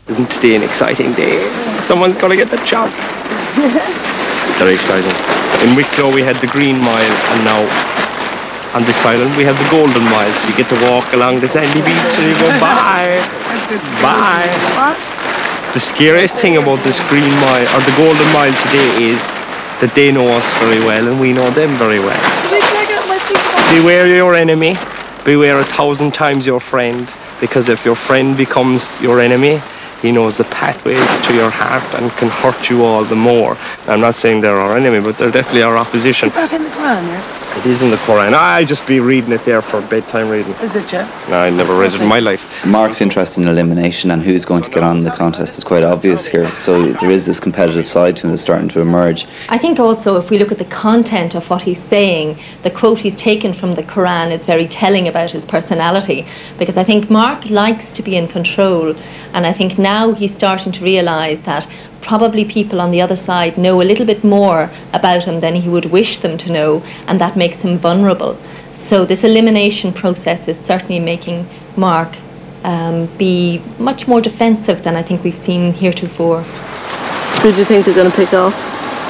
Isn't today an exciting day? Someone's going to get the job. Very exciting. In Wicklow we had the Green Mile, and now on this island we have the Golden Mile. So you get to walk along the sandy beach and you go bye, bye. What? The scariest thing about this Green Mile, or the Golden Mile today, is that they know us very well and we know them very well. Beware your enemy, beware 1,000 times your friend, because if your friend becomes your enemy, he knows the pathways to your heart and can hurt you all the more. I'm not saying they're our enemy, but they're definitely our opposition. Is that in the Quran, yeah? It is in the Quran. I just be reading it there for bedtime reading. Is it, yeah? No, I never read it in my life. Mark's interest in elimination and who's going to get on in the contest is quite obvious here. So there is this competitive side to him that's starting to emerge. I think also if we look at the content of what he's saying, the quote he's taken from the Quran is very telling about his personality, because I think Mark likes to be in control, and I think now he's starting to realise that probably people on the other side know a little bit more about him than he would wish them to know, and that makes him vulnerable. So this elimination process is certainly making Mark be much more defensive than I think we've seen heretofore. Who do you think they're going to pick off?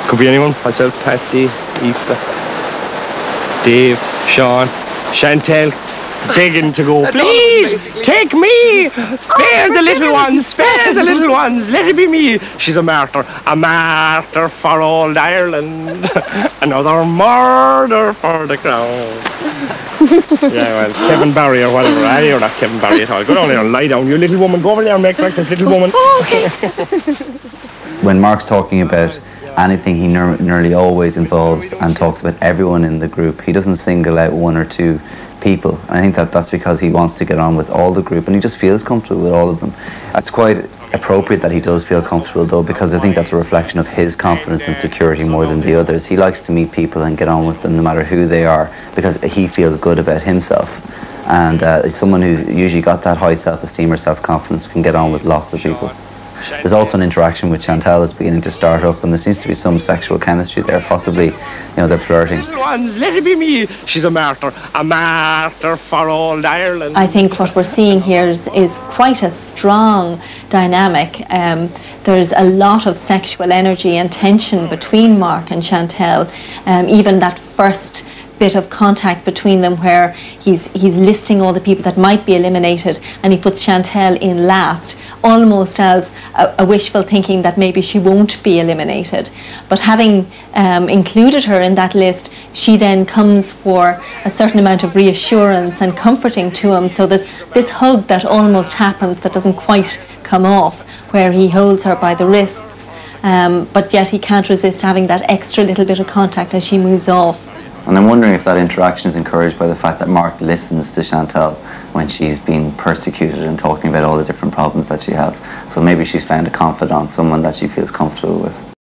Could be anyone. Myself, Patsy, Aoife, Dave, Sean, Chantel, begging to go. Please, take me! Spare the little ones, spare the little ones, let it be me. She's a martyr for old Ireland. Another murder for the crown. Yeah, well, it's Kevin Barry or whatever. You're not Kevin Barry at all. Go down there and lie down, you little woman. Go over there and make breakfast, little woman. Okay. When Mark's talking about anything, he nearly always involves and talks about everyone in the group. He doesn't single out one or two people. And I think that's because he wants to get on with all the group and he just feels comfortable with all of them. It's quite appropriate that he does feel comfortable though, because I think that's a reflection of his confidence and security more than the others. He likes to meet people and get on with them no matter who they are, because he feels good about himself. And someone who's usually got that high self-esteem or self-confidence can get on with lots of people. There's also an interaction with Chantal that's beginning to start up, and there seems to be some sexual chemistry there, possibly, they're flirting. Little ones, let it be me. She's a martyr for old Ireland. I think what we're seeing here is quite a strong dynamic. There's a lot of sexual energy and tension between Mark and Chantal. Even that first bit of contact between them where he's listing all the people that might be eliminated, and he puts Chantal in last, almost as a wishful thinking that maybe she won't be eliminated. But having included her in that list, she then comes for a certain amount of reassurance and comforting to him. So there's this hug that almost happens that doesn't quite come off, where he holds her by the wrists, but yet he can't resist having that extra little bit of contact as she moves off. And I'm wondering if that interaction is encouraged by the fact that Mark listens to Chantal when she's being persecuted and talking about all the different problems that she has. So maybe she's found a confidant, someone that she feels comfortable with.